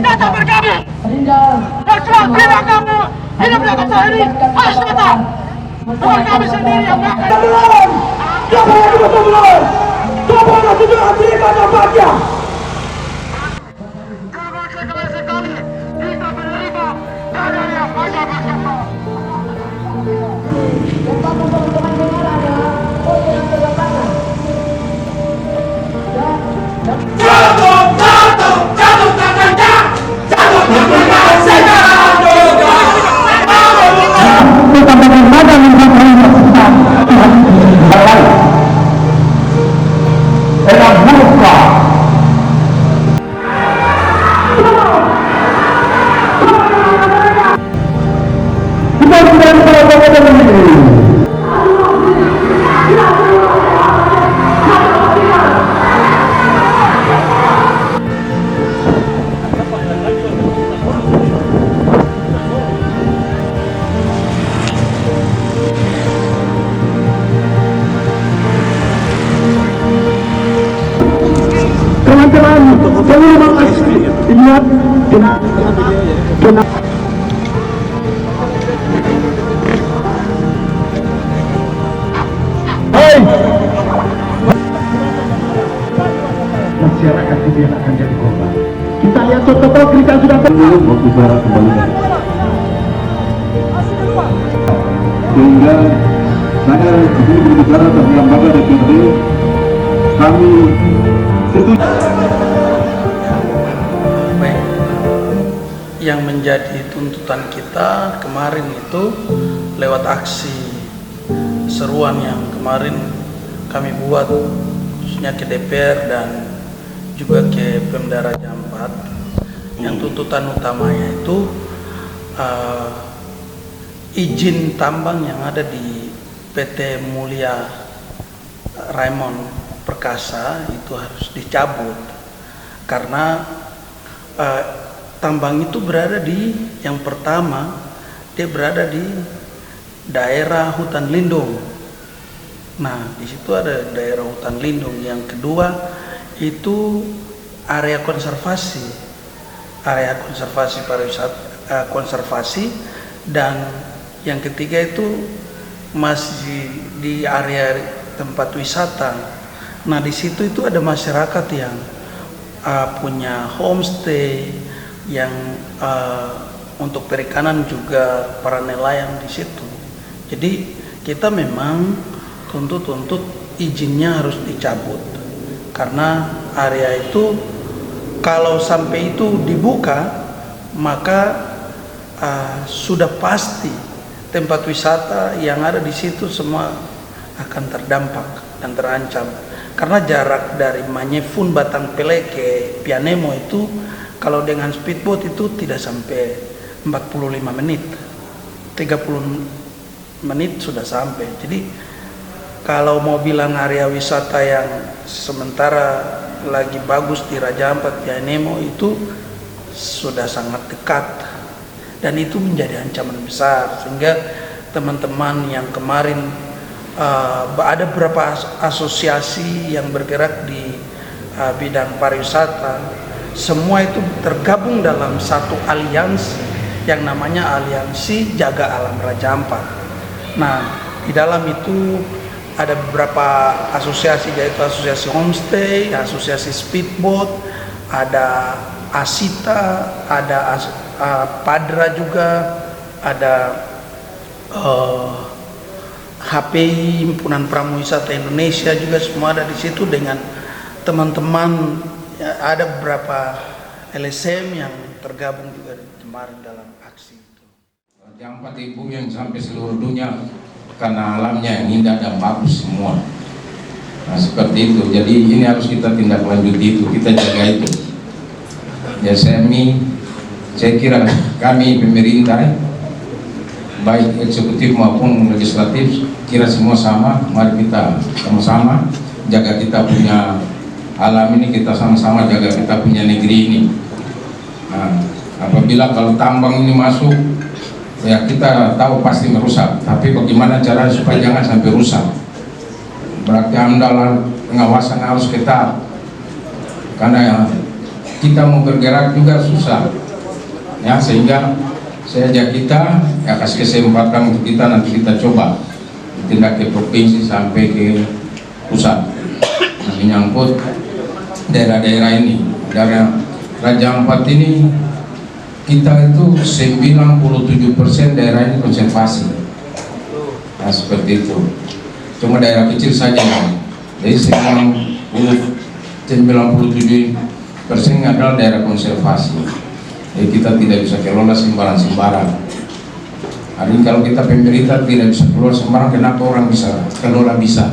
datang bergabung. Berjuang bila kamu hidup di kota ini harus datang. Bukan kami sendiri yang akan. Siapa yang betul-betul? Siapa yang sudah Amerika dampaknya? Kamu sekali bisa menerima adanya masyarakat. Teman-teman dengar ada poin yang berlatangan. Ingat, masyarakat itu yang akan jadi korban. Kita lihat contoh kita sudah waktu barat kembali sehingga saya disini berbicara tentang lembaga DPRD kami setuju. Yang menjadi tuntutan kita kemarin itu lewat aksi seruan yang kemarin kami buat khususnya ke DPR dan juga ke Pemda Raja Ampat. Yang tuntutan utamanya itu izin tambang yang ada di PT Mulia Raymond Perkasa itu harus dicabut karena tambang itu berada di, yang pertama dia berada di daerah hutan lindung. Nah, di situ ada daerah hutan lindung. Yang kedua itu area konservasi pariwisata, konservasi, dan yang ketiga itu masih di area tempat wisata. Nah, di situ itu ada masyarakat yang punya homestay, yang untuk perikanan juga para nelayan di situ. Jadi kita memang tuntut izinnya harus dicabut karena area itu kalau sampai itu dibuka maka sudah pasti tempat wisata yang ada di situ semua akan terdampak dan terancam karena jarak dari Manyefun, Batang Pele ke Pianemo itu kalau dengan speedboat itu tidak sampai 45 menit, 30 menit sudah sampai. Jadi kalau mau bilang area wisata yang sementara lagi bagus di Raja Ampat, Pianemo itu sudah sangat dekat dan itu menjadi ancaman besar sehingga teman-teman yang kemarin ada beberapa asosiasi yang bergerak di bidang pariwisata. Semua itu tergabung dalam satu aliansi yang namanya Aliansi Jaga Alam Raja Ampat. Nah, di dalam itu ada beberapa asosiasi, yaitu asosiasi homestay, asosiasi speedboat, ada Asita, ada Padra juga, ada HPI, Himpunan Pramuwisata Indonesia juga semua ada di situ dengan teman-teman. Ya, ada beberapa LSM yang tergabung juga kemarin dalam aksi itu. Raja Ampat ibu yang sampai seluruh dunia karena alamnya yang indah dan bagus semua. Nah seperti itu. Jadi ini harus kita tindak lanjut itu, kita jaga itu. Ya saya kira kami pemerintah baik eksekutif maupun legislatif kira semua sama. Mari kita sama-sama jaga kita punya alam ini, kita sama-sama jaga kita punya negeri ini. Nah, apabila kalau tambang ini masuk, ya kita tahu pasti merusak. Tapi bagaimana cara supaya jangan sampai rusak? Berarti andalan pengawasan harus ketat. Karena kita mau bergerak juga susah ya, sehingga saya ajak kita ya, kasih kesempatan untuk kita nanti kita coba tindak ke provinsi sampai ke pusat. Nah, menyangkut daerah-daerah ini, daerah Raja Ampat ini kita itu 97% daerah ini konservasi. Nah, seperti itu. Cuma daerah kecil saja. Jadi 97% adalah daerah konservasi. Jadi kita tidak bisa kelola sembarang-sembarang. Hari ini kalau kita pemerintah tidak bisa kelola sembarang, kenapa orang bisa kelola bisa?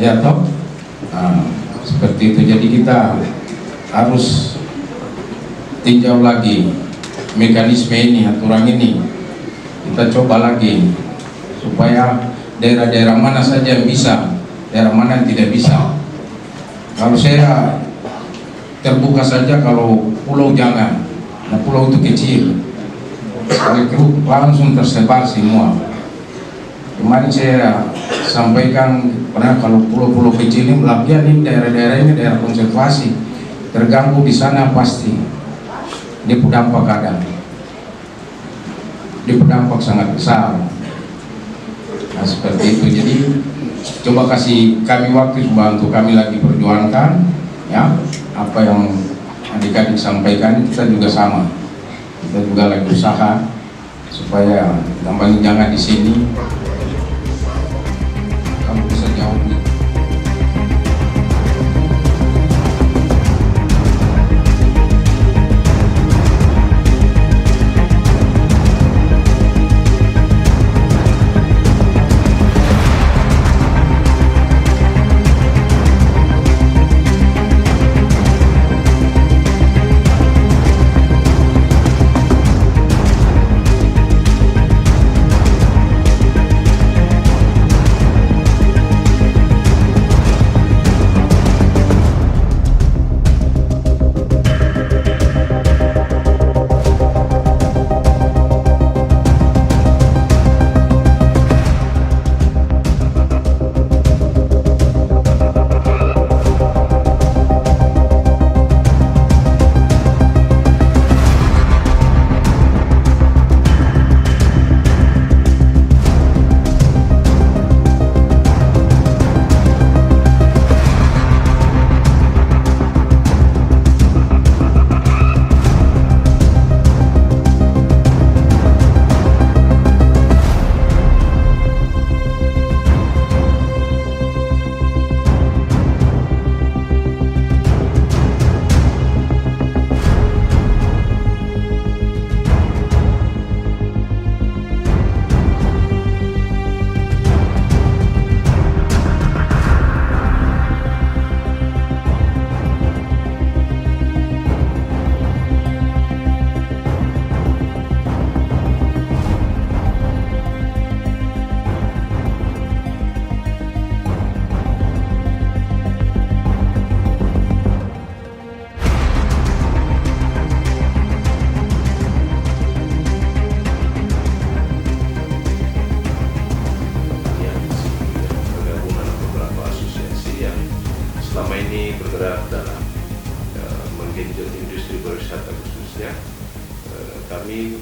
Ya toh? Nah, seperti itu. Jadi kita harus tinjau lagi mekanisme ini, aturan ini. Kita coba lagi supaya daerah-daerah mana saja yang bisa, daerah mana yang tidak bisa. Kalau saya terbuka saja, kalau pulau jangan. Nah, pulau itu kecil, langsung tersebar semua. Kemarin saya sampaikan, karena kalau pulau-pulau kecil ini, lagian ini daerah-daerah ini daerah konservasi, terganggu di sana pasti. Dia berdampak ada, dia berdampak sangat besar. Nah, seperti itu. Jadi coba kasih kami waktu untuk kami lagi perjuangkan, ya apa yang adik-adik sampaikan, kita juga sama, kita juga lagi usaha supaya gampang jangan di sini kamu bisa jauh gitu. ini bergerak dalam menggenjot industri pariwisata khususnya, kami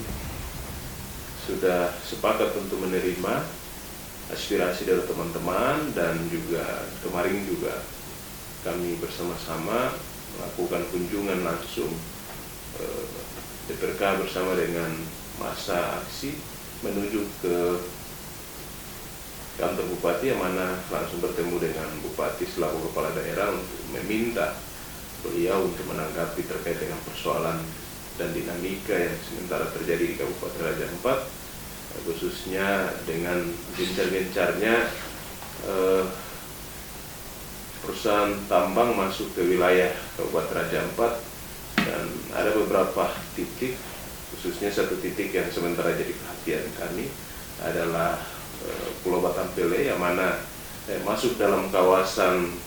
sudah sepakat untuk menerima aspirasi dari teman-teman, dan juga kemarin juga kami bersama-sama melakukan kunjungan langsung DPRK bersama dengan masa aksi menuju ke kantor Bupati, yang mana langsung bertemu dengan Bupati selaku kepala daerah untuk meminta beliau untuk menanggapi terkait dengan persoalan dan dinamika yang sementara terjadi di Kabupaten Raja Ampat, khususnya dengan gencar-gencarnya perusahaan tambang masuk ke wilayah Kabupaten Raja Ampat, dan ada beberapa titik, khususnya satu titik yang sementara jadi perhatian kami adalah Pulau Batampele, yang mana masuk dalam kawasan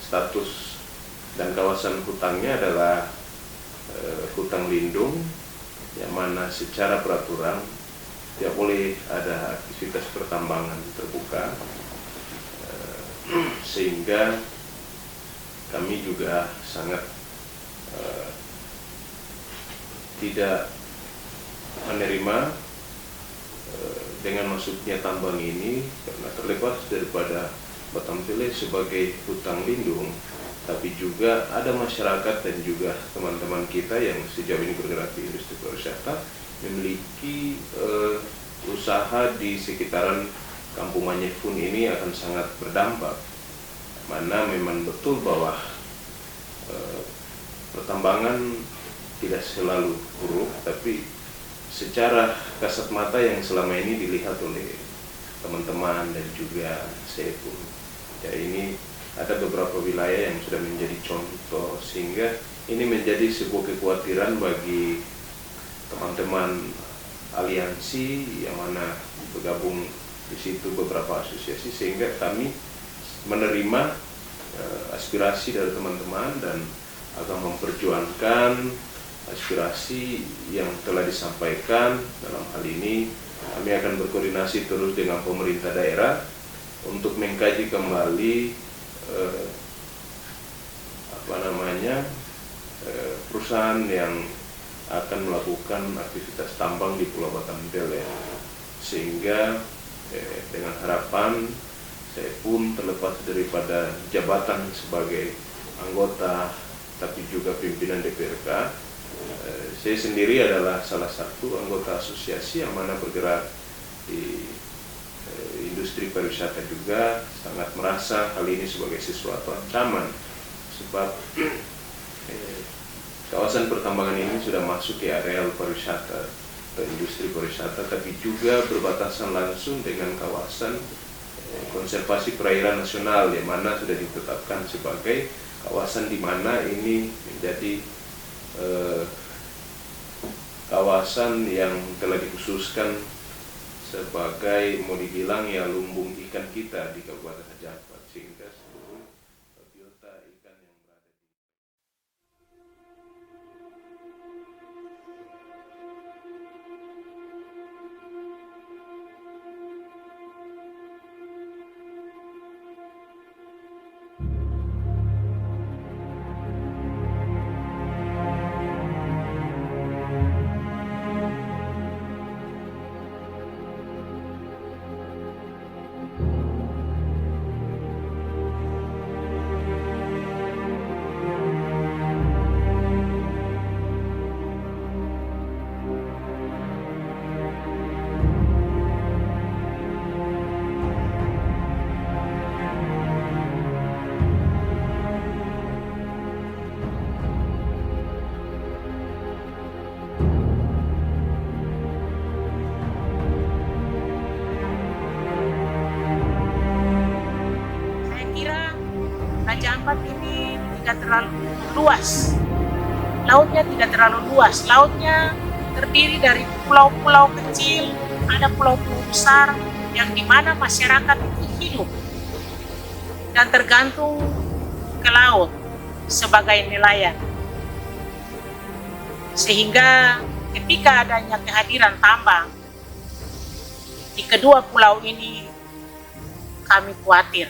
status dan kawasan hutangnya adalah hutang lindung, yang mana secara peraturan tidak boleh ada aktivitas pertambangan terbuka, sehingga kami juga sangat tidak menerima dengan masuknya tambang ini, karena terlepas daripada Batam Pele sebagai hutan lindung, tapi juga ada masyarakat dan juga teman-teman kita yang sejauh ini bergerak di industri pariwisata memiliki usaha di sekitaran Kampung Manyefun ini akan sangat berdampak, mana memang betul bahwa pertambangan tidak selalu buruk, tapi secara kasat mata yang selama ini dilihat oleh teman-teman dan juga saya pun, ya ini ada beberapa wilayah yang sudah menjadi contoh, sehingga ini menjadi sebuah kekhawatiran bagi teman-teman aliansi yang mana bergabung di situ beberapa asosiasi, sehingga kami menerima aspirasi dari teman-teman dan akan memperjuangkan aspirasi yang telah disampaikan. Dalam hal ini kami akan berkoordinasi terus dengan pemerintah daerah untuk mengkaji kembali perusahaan yang akan melakukan aktivitas tambang di Pulau Batam Pele, sehingga dengan harapan saya pun terlepas daripada jabatan sebagai anggota tapi juga pimpinan DPRK, saya sendiri adalah salah satu anggota asosiasi yang mana bergerak di industri pariwisata juga, sangat merasa hal ini sebagai sesuatu ancaman, sebab kawasan pertambangan ini sudah masuk ke areal pariwisata atau industri pariwisata, tapi juga berbatasan langsung dengan kawasan konservasi perairan nasional yang mana sudah ditetapkan sebagai kawasan di mana ini menjadi kawasan yang telah dikhususkan sebagai, mau dibilang ya, lumbung ikan kita di Kabupaten Raja Ampat, sehingga seluruh biota ikan yang berada di Raja Ampat ini tidak terlalu luas, lautnya tidak terlalu luas, lautnya terdiri dari pulau-pulau kecil, ada pulau-pulau besar yang dimana masyarakat itu hidup dan tergantung ke laut sebagai nelayan, sehingga ketika adanya kehadiran tambang di kedua pulau ini, kami khawatir.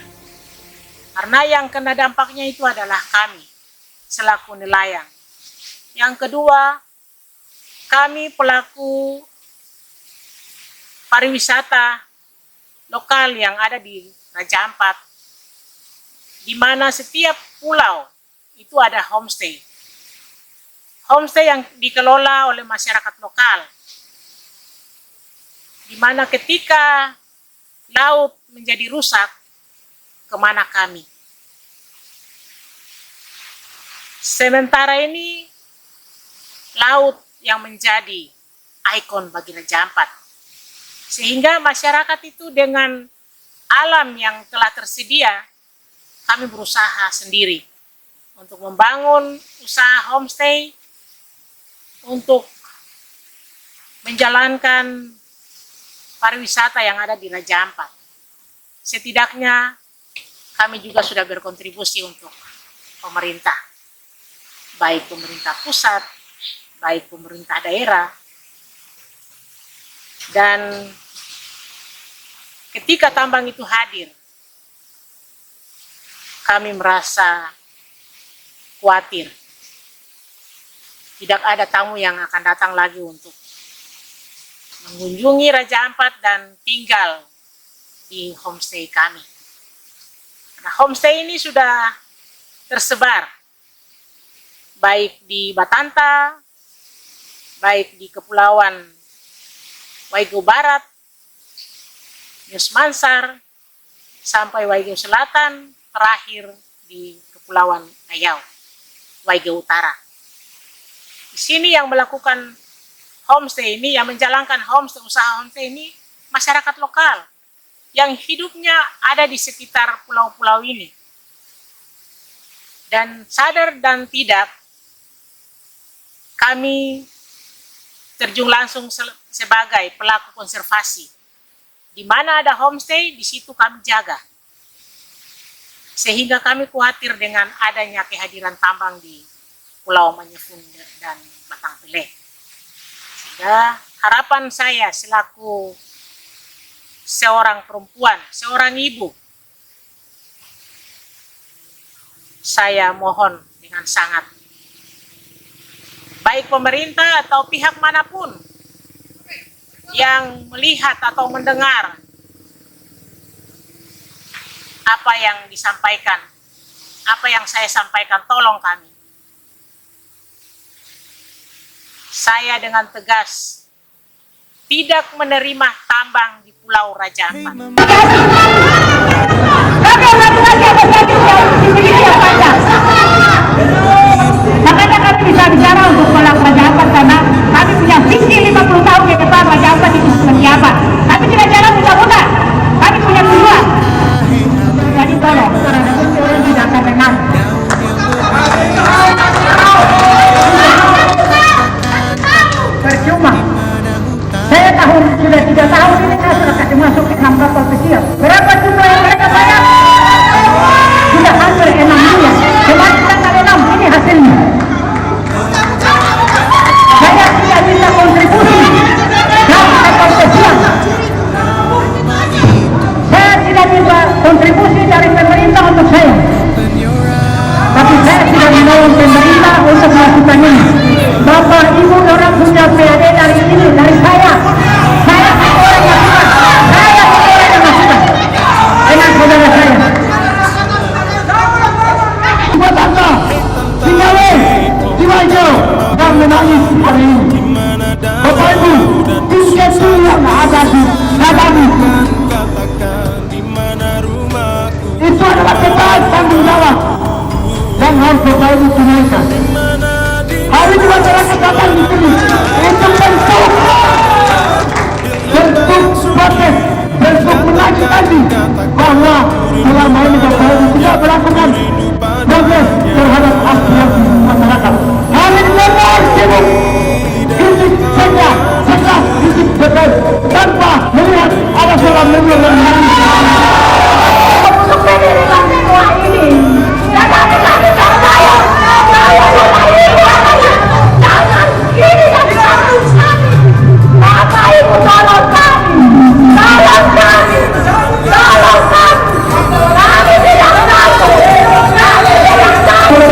Karena yang kena dampaknya itu adalah kami selaku nelayan. Yang kedua, kami pelaku pariwisata lokal yang ada di Raja Ampat, di mana setiap pulau itu ada homestay. Homestay yang dikelola oleh masyarakat lokal, di mana ketika laut menjadi rusak, kemana kami? Sementara ini laut yang menjadi ikon bagi Raja Ampat, sehingga masyarakat itu dengan alam yang telah tersedia, kami berusaha sendiri untuk membangun usaha homestay untuk menjalankan pariwisata yang ada di Raja Ampat. Setidaknya kami juga sudah berkontribusi untuk pemerintah, baik pemerintah pusat, baik pemerintah daerah. Dan ketika tambang itu hadir, kami merasa khawatir. Tidak ada tamu yang akan datang lagi untuk mengunjungi Raja Ampat dan tinggal di homestay kami. Nah, homestay ini sudah tersebar baik di Batanta, baik di Kepulauan Waigeo Barat, Nius Mansar, sampai Waigeo Selatan, terakhir di Kepulauan Riau, Waigeo Utara. Di sini yang melakukan homestay ini, yang menjalankan homestay, usaha homestay ini, masyarakat lokal yang hidupnya ada di sekitar pulau-pulau ini. Dan sadar dan tidak, kami terjun langsung sebagai pelaku konservasi. Di mana ada homestay, di situ kami jaga. Sehingga kami khawatir dengan adanya kehadiran tambang di Pulau Manyefun dan Batang Pele. Sehingga harapan saya selaku seorang perempuan, seorang ibu, saya mohon dengan sangat, baik pemerintah atau pihak manapun yang melihat atau mendengar apa yang disampaikan, apa yang saya sampaikan, tolong kami. Saya dengan tegas tidak menerima tambang di Pulau Raja Ampat. Makanya kami bisa bicara untuk Pulau Raja Ampat karena kami punya visi 50 tahun ke depan Raja Ampat itu seperti apa. Kami tidak jalan mudah-mudah. Kami punya tujuan. Jadi tolong, orang tidak akan menang. Percuma. Saya sudah 3 tahun ini saya sudah kasih masuk ke 6 kapal kecil. Berapa jumlah yang mereka bayar? Sudah hampir 6 miliar. Kemarin tanggal 6 ini hasilnya. Saya tidak bisa kontribusi dari kapal kecil. Saya tidak bisa kontribusi dari pemerintah untuk saya. Tapi saya tidak menolong pemerintah untuk melakukan ini. Bapak Ibu orang punya PAD dari ini, dari saya. Saya orang yang suka. Saya orang yang suka. Dengan saudara saya. Batanta, Singawe, Waigeo yang menangis hari ini. Bapak Ibu, tiket yang ada di Nagami. Itu adalah ketaat tanggung jawab yang harus Bapak Ibu tunaikan. Hari ini masyarakat datang di sini untuk protes, bentuk menagih tadi bahwa selama ini Bapak Ibu tidak melakukan progres terhadap aspirasi masyarakat. Hari ini memang sibuk kritik saja, kritik betul tanpa melihat ada seorang memang yang hari ini. Untuk pendirian semua ini, jangan saya. Jangan ini dari kampung kami. Bapak Ibu tolong kami. Tolong kami. Tolong kami. Kami tidak takut. Kami tidak takut.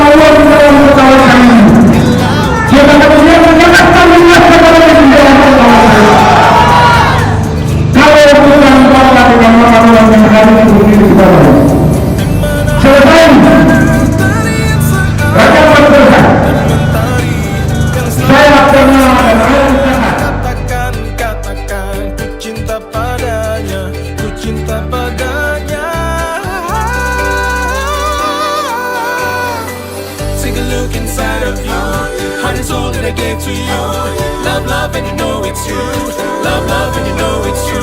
To you, love, and you know it's true. Love, and you know it's true.